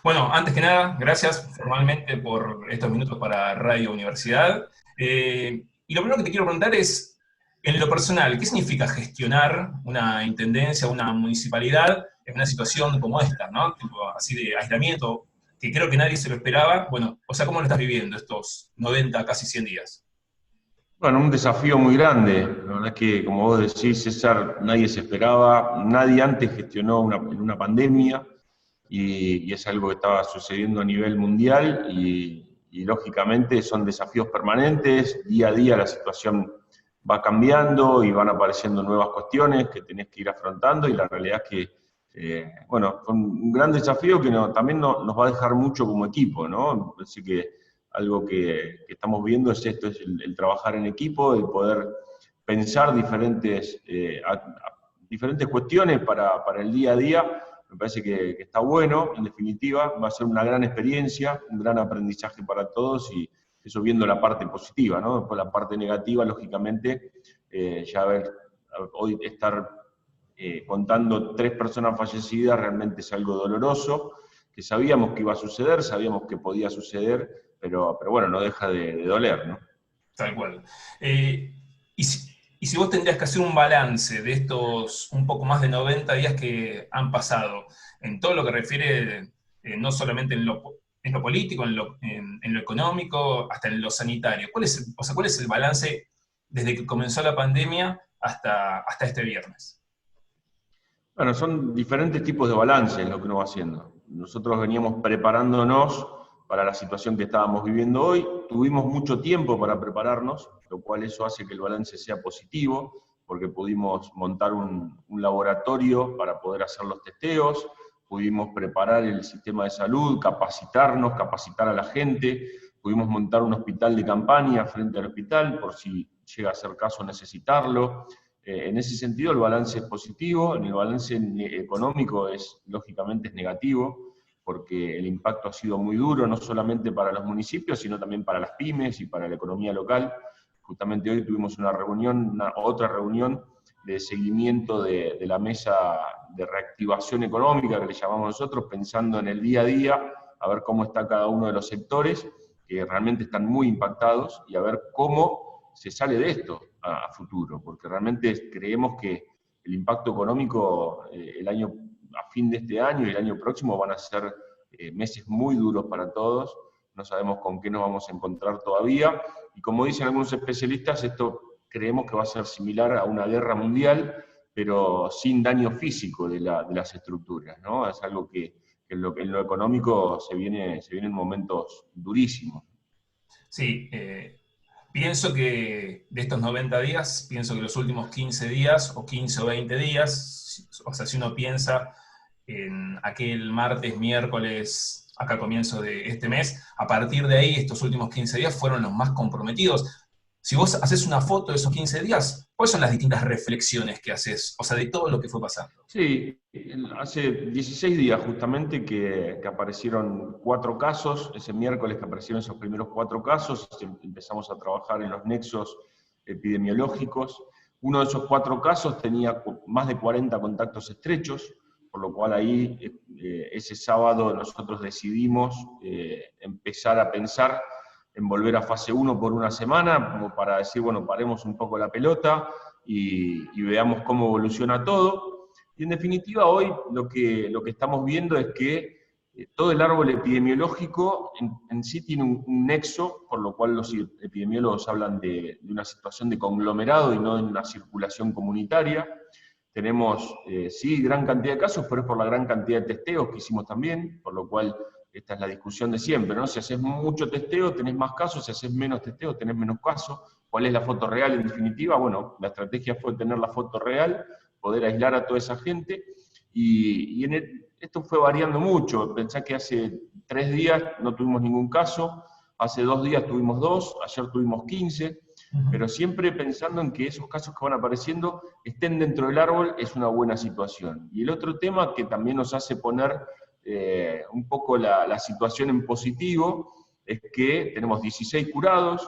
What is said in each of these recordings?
Bueno, antes que nada, gracias formalmente por estos minutos para Radio Universidad. Y lo primero que te quiero preguntar es, en lo personal, ¿qué significa gestionar una intendencia, una municipalidad en una situación como esta, ¿no? Tipo, así de aislamiento, que creo que nadie se lo esperaba. Bueno, o sea, ¿cómo lo estás viviendo estos 90, casi 100 días? Bueno, un desafío muy grande. La verdad es que, como vos decís, César, nadie se esperaba, nadie antes gestionó en una pandemia y es algo que estaba sucediendo a nivel mundial y lógicamente son desafíos permanentes. Día a día la situación va cambiando y van apareciendo nuevas cuestiones que tenés que ir afrontando y la realidad es que, bueno, fue un gran desafío que también nos va a dejar mucho como equipo, ¿no? Así que algo que estamos viendo es esto, es el trabajar en equipo, el poder pensar diferentes cuestiones para el día a día. Me parece que está bueno, en definitiva, va a ser una gran experiencia, un gran aprendizaje para todos y eso viendo la parte positiva, ¿no? Después la parte negativa, lógicamente, ya ver, hoy estar contando 3 personas fallecidas realmente es algo doloroso, que sabíamos que iba a suceder, sabíamos que podía suceder, pero bueno, no deja de doler, ¿no? Tal cual. Eh, y si vos tendrías que hacer un balance de estos un poco más de 90 días que han pasado, en todo lo que refiere, no solamente en lo político, en lo económico, hasta en lo sanitario, o sea, ¿cuál es el balance desde que comenzó la pandemia hasta este viernes? Bueno, son diferentes tipos de balances lo que uno va haciendo. Nosotros veníamos preparándonos para la situación que estábamos viviendo hoy, tuvimos mucho tiempo para prepararnos, lo cual eso hace que el balance sea positivo, porque pudimos montar un laboratorio para poder hacer los testeos, pudimos preparar el sistema de salud, capacitarnos, capacitar a la gente, pudimos montar un hospital de campaña frente al hospital por si llega a ser caso necesitarlo. En ese sentido, el balance es positivo, en el balance económico lógicamente es negativo, porque el impacto ha sido muy duro, no solamente para los municipios, sino también para las pymes y para la economía local. Justamente hoy tuvimos otra reunión de seguimiento de la mesa de reactivación económica, que le llamamos nosotros, pensando en el día a día, a ver cómo está cada uno de los sectores, que realmente están muy impactados, y a ver cómo se sale de esto a futuro, porque realmente creemos que el impacto económico a fin de este año y el año próximo van a ser meses muy duros para todos, no sabemos con qué nos vamos a encontrar todavía, y como dicen algunos especialistas, esto creemos que va a ser similar a una guerra mundial, pero sin daño físico de las estructuras, ¿no? Es algo que en lo económico se vienen momentos durísimos. Sí, pienso que de estos 90 días, pienso que los últimos 15 días o 15 o 20 días, o sea, si uno piensa en aquel martes, miércoles, acá a comienzo de este mes, a partir de ahí estos últimos 15 días fueron los más comprometidos. Si vos haces una foto de esos 15 días, ¿cuáles son las distintas reflexiones que haces? O sea, de todo lo que fue pasando. Sí, hace 16 días justamente que aparecieron 4 casos, ese miércoles que aparecieron esos primeros 4 casos, empezamos a trabajar en los nexos epidemiológicos. Uno de esos 4 casos tenía más de 40 contactos estrechos, por lo cual ahí ese sábado nosotros decidimos empezar a pensar en volver a fase 1 por una semana, como para decir, bueno, paremos un poco la pelota y veamos cómo evoluciona todo. Y en definitiva, hoy lo que estamos viendo es que todo el árbol epidemiológico en sí tiene un nexo, por lo cual los epidemiólogos hablan de una situación de conglomerado y no de una circulación comunitaria. Tenemos, sí, gran cantidad de casos, pero es por la gran cantidad de testeos que hicimos también, por lo cual esta es la discusión de siempre, ¿no? Si haces mucho testeo, tenés más casos, si haces menos testeo, tenés menos casos. ¿Cuál es la foto real en definitiva? Bueno, la estrategia fue tener la foto real, poder aislar a toda esa gente, esto fue variando mucho. Pensá que hace 3 días no tuvimos ningún caso, hace 2 días tuvimos 2, ayer tuvimos 15, pero siempre pensando en que esos casos que van apareciendo estén dentro del árbol es una buena situación. Y el otro tema que también nos hace poner un poco la situación en positivo es que tenemos 16 curados,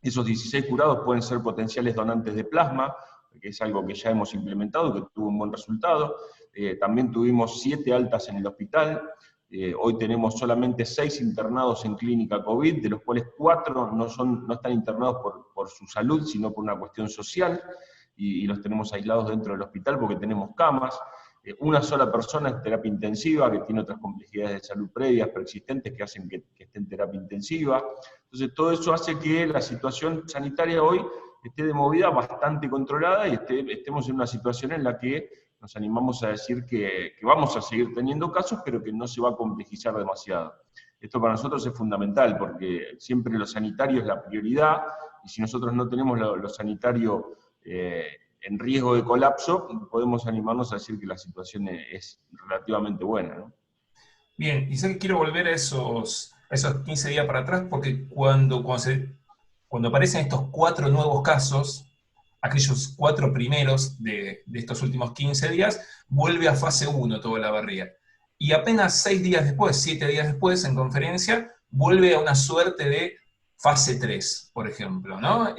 esos 16 curados pueden ser potenciales donantes de plasma, que es algo que ya hemos implementado, que tuvo un buen resultado. También tuvimos 7 altas en el hospital, Hoy tenemos solamente 6 internados en clínica COVID, de los cuales 4 no están internados por su salud, sino por una cuestión social, y los tenemos aislados dentro del hospital porque tenemos camas. Una sola persona en terapia intensiva, que tiene otras complejidades de salud previas, preexistentes, que hacen que esté en terapia intensiva. Entonces todo eso hace que la situación sanitaria hoy esté de movida bastante controlada y estemos en una situación en la que nos animamos a decir que vamos a seguir teniendo casos, pero que no se va a complejizar demasiado. Esto para nosotros es fundamental, porque siempre lo sanitario es la prioridad, y si nosotros no tenemos lo sanitario en riesgo de colapso, podemos animarnos a decir que la situación es relativamente buena, ¿no? Bien, y sé que quiero volver a esos 15 días para atrás, porque cuando aparecen estos 4 nuevos casos, aquellos 4 primeros de estos últimos 15 días, vuelve a fase 1 toda la barriga. Y apenas 6 días después, 7 días después, en conferencia, vuelve a una suerte de fase 3, por ejemplo, ¿no?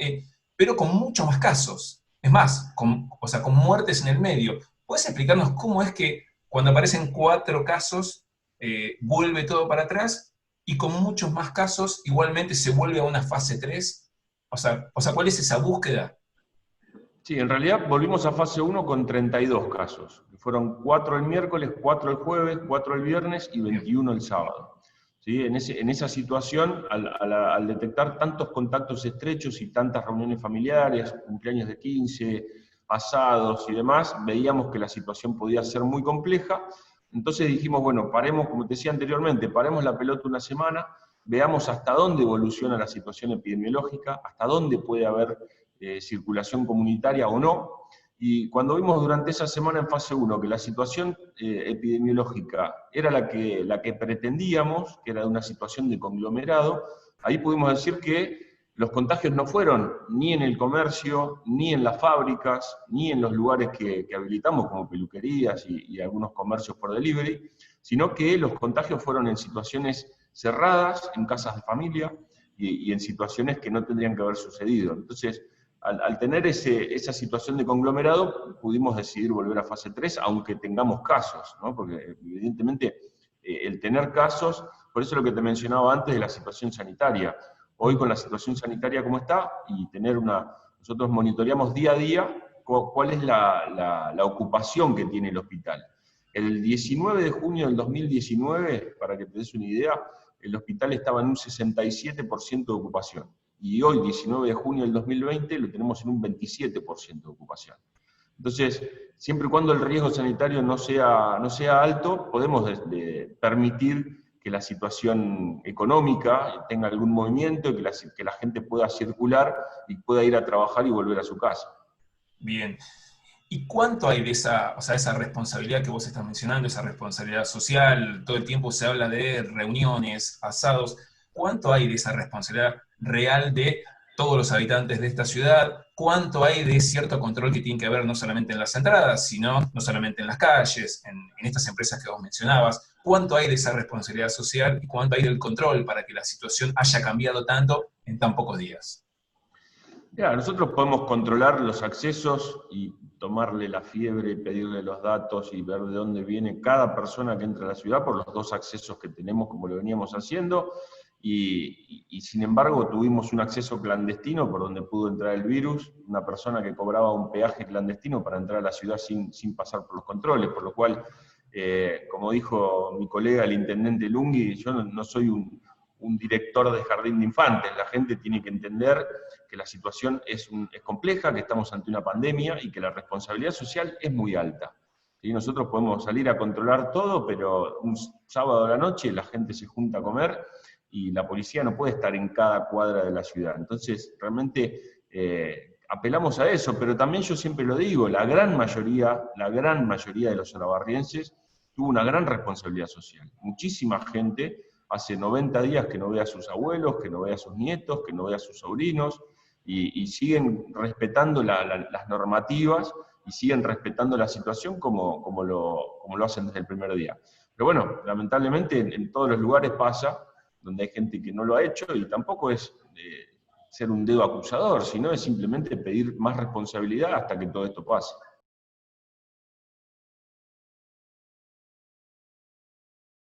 Pero con muchos más casos. Es más, o sea, con muertes en el medio. ¿Puedes explicarnos cómo es que cuando aparecen 4 casos, vuelve todo para atrás, y con muchos más casos igualmente se vuelve a una fase 3? O sea, ¿cuál es esa búsqueda? Sí, en realidad volvimos a fase 1 con 32 casos. Fueron 4 el miércoles, 4 el jueves, 4 el viernes y 21 el sábado. ¿Sí? En esa situación, al detectar tantos contactos estrechos y tantas reuniones familiares, cumpleaños de 15, asados y demás, veíamos que la situación podía ser muy compleja. Entonces dijimos, bueno, paremos, como te decía anteriormente, paremos la pelota una semana, veamos hasta dónde evoluciona la situación epidemiológica, hasta dónde puede haber circulación comunitaria o no. Y cuando vimos durante esa semana en fase 1 que la situación epidemiológica era la que pretendíamos, que era de una situación de conglomerado, ahí pudimos decir que los contagios no fueron ni en el comercio, ni en las fábricas, ni en los lugares que habilitamos, como peluquerías y algunos comercios por delivery, sino que los contagios fueron en situaciones cerradas, en casas de familia, y en situaciones que no tendrían que haber sucedido. Entonces, al tener esa situación de conglomerado, pudimos decidir volver a fase 3, aunque tengamos casos, ¿no? Porque evidentemente el tener casos, por eso lo que te mencionaba antes de la situación sanitaria. Hoy con la situación sanitaria como está, y nosotros monitoreamos día a día cuál es la ocupación que tiene el hospital. El 19 de junio del 2019, para que te des una idea, el hospital estaba en un 67% de ocupación. Y hoy, 19 de junio del 2020, lo tenemos en un 27% de ocupación. Entonces, siempre y cuando el riesgo sanitario no sea alto, podemos permitir que la situación económica tenga algún movimiento, y que la gente pueda circular y pueda ir a trabajar y volver a su casa. Bien. ¿Y cuánto hay de esa responsabilidad que vos estás mencionando, esa responsabilidad social? Todo el tiempo se habla de reuniones, asados. ¿Cuánto hay de esa responsabilidad real de todos los habitantes de esta ciudad? ¿Cuánto hay de cierto control que tiene que haber no solamente en las entradas, sino no solamente en las calles, en estas empresas que vos mencionabas? ¿Cuánto hay de esa responsabilidad social y cuánto hay del control para que la situación haya cambiado tanto en tan pocos días? Ya, nosotros podemos controlar los accesos y tomarle la fiebre, pedirle los datos y ver de dónde viene cada persona que entra a la ciudad por los 2 accesos que tenemos, como lo veníamos haciendo, y sin embargo tuvimos un acceso clandestino por donde pudo entrar el virus, una persona que cobraba un peaje clandestino para entrar a la ciudad sin pasar por los controles, por lo cual, como dijo mi colega el intendente Lungui, yo no soy un director de jardín de infantes. La gente tiene que entender que la situación es compleja, que estamos ante una pandemia y que la responsabilidad social es muy alta. ¿Sí? Nosotros podemos salir a controlar todo, pero un sábado a la noche la gente se junta a comer y la policía no puede estar en cada cuadra de la ciudad. Entonces, realmente apelamos a eso, pero también yo siempre lo digo, la gran mayoría de los sanabarrienses tuvo una gran responsabilidad social. Muchísima gente hace 90 días que no ve a sus abuelos, que no ve a sus nietos, que no ve a sus sobrinos, y siguen respetando las normativas y siguen respetando la situación como lo hacen desde el primer día. Pero bueno, lamentablemente en todos los lugares pasa, donde hay gente que no lo ha hecho, y tampoco es ser un dedo acusador, sino es simplemente pedir más responsabilidad hasta que todo esto pase.